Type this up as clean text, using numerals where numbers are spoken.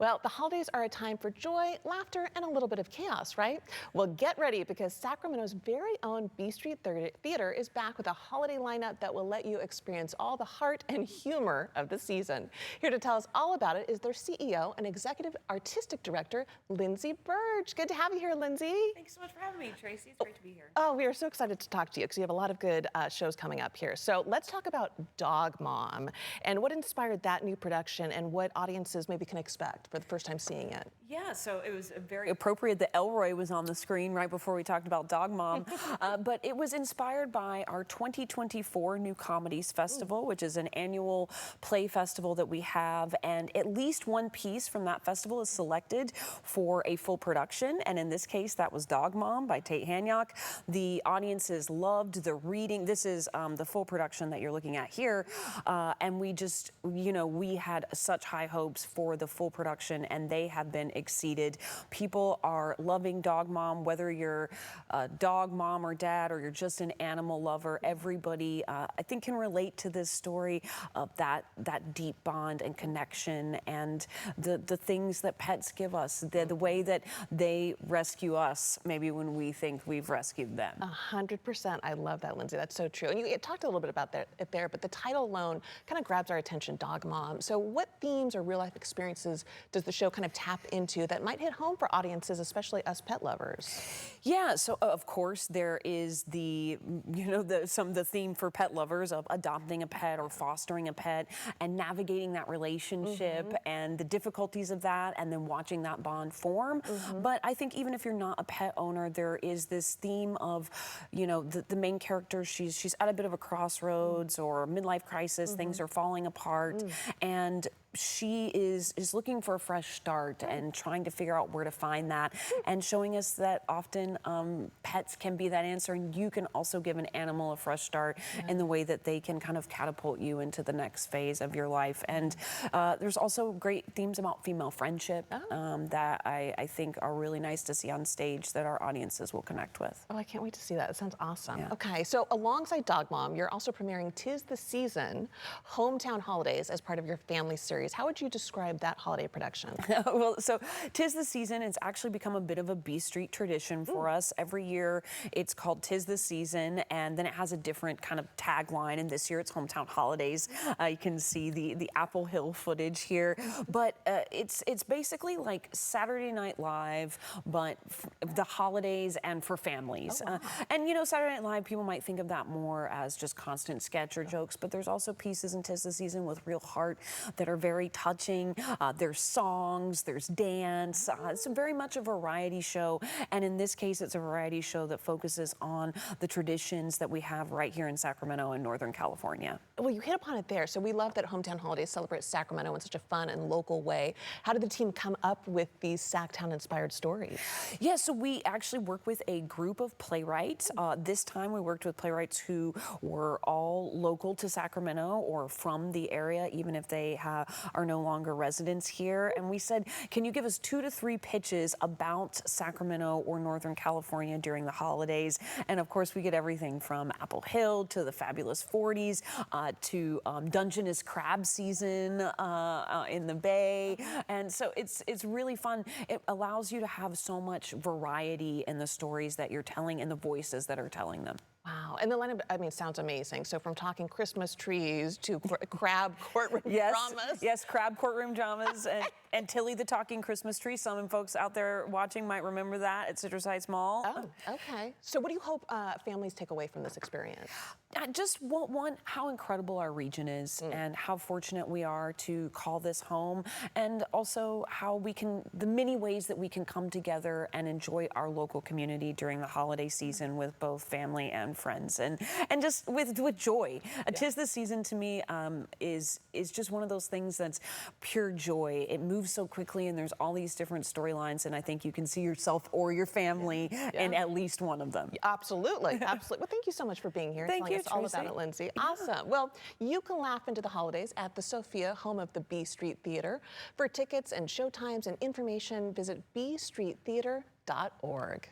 Well, the holidays are a time for joy, laughter, and a little bit of chaos, right? Well, get ready because Sacramento's very own B Street Theater is back with a holiday lineup that will let you experience all the heart and humor of the season. Here to tell us all about it is their CEO and Executive Artistic Director, Lindsay Burge. Good to have you here, Lindsay. Thanks so much for having me, Tracy. It's great to be here. Oh, we are so excited to talk to you because you have a lot of good shows coming up here. So let's talk about Dog Mom and what inspired that new production and what audiences maybe can expect for the first time seeing it. Yeah, so it was very appropriate that Elroy was on the screen right before we talked about Dog Mom. But it was inspired by our 2024 New Comedies Festival, which is an annual play festival that we have. And at least one piece from that festival is selected for a full production. And in this case, that was Dog Mom by Tate Hanyok. The audiences loved the reading. This is the full production that you're looking at here. And we just, we had such high hopes for the full production, and they have been exceeded. People are loving Dog Mom, whether you're a dog mom or dad, or you're just an animal lover. Everybody, I think, can relate to this story of that deep bond and connection, and the things that pets give us, the way that they rescue us, maybe when we think we've rescued them. 100%. I love that, Lindsay. That's so true. And you talked a little bit about that there, but the title alone kind of grabs our attention, Dog Mom. So what themes or real life experiences does the show kind of tap into that might hit home for audiences, especially us pet lovers? Yeah, so of course there is the theme for pet lovers of adopting a pet or fostering a pet and navigating that relationship and the difficulties of that, and then watching that bond form. But I think even if you're not a pet owner, there is this theme of, the main character, she's at a bit of a crossroads or midlife crisis, things are falling apart, and she is looking for a fresh start and trying to figure out where to find that, and showing us that often pets can be that answer, and you can also give an animal a fresh start in the way that they can kind of catapult you into the next phase of your life. And there's also great themes about female friendship that I think are really nice to see on stage that our audiences will connect with. Oh, I can't wait to see that. It sounds awesome. Yeah. Okay, so alongside Dog Mom, you're also premiering 'Tis the Season, Hometown Holidays as part of your family series. How would you describe that holiday production? Well, so 'Tis the Season, it's actually become a bit of a B Street tradition for us. Every year it's called 'Tis the Season, and then it has a different kind of tagline, and this year it's Hometown Holidays. You can see the Apple Hill footage here, but it's basically like Saturday Night Live, but the holidays and for families. And Saturday Night Live, people might think of that more as just constant sketch or jokes, but there's also pieces in 'Tis the Season with real heart that are very touching. There's songs, there's dance. It's very much a variety show, and in this case it's a variety show that focuses on the traditions that we have right here in Sacramento and Northern California. Well, you hit upon it there. So we love that Hometown Holidays celebrates Sacramento in such a fun and local way. How did the team come up with these Sacktown-inspired stories? Yeah, so we actually work with a group of playwrights. This time we worked with playwrights who were all local to Sacramento or from the area, even if they are no longer residents here. And we said, can you give us 2 to 3 pitches about Sacramento or Northern California during the holidays? And of course, we get everything from Apple Hill to the Fabulous 40s to Dungeness crab season in the Bay. And so it's really fun. It allows you to have so much variety in the stories that you're telling and the voices that are telling them. Wow, and the lineup, sounds amazing. So from talking Christmas trees to crab courtroom dramas. Yes, crab courtroom dramas and Tilly the Talking Christmas Tree. Some folks out there watching might remember that at Citrus Heights Mall. Oh, okay. So what do you hope families take away from this experience? Just one, how incredible our region is and how fortunate we are to call this home, and also how the many ways that we can come together and enjoy our local community during the holiday season with both family and friends, and just with joy. 'Tis the Season to me is just one of those things that's pure joy. It moves so quickly, and there's all these different storylines, and I think you can see yourself or your family in at least one of them. Absolutely, absolutely. Well, thank you so much for being here and telling us all about it, Lindsay. Awesome. Well, you can laugh into the holidays at the Sophia, home of the B Street Theater. For tickets and showtimes and information, visit bstreettheater.org.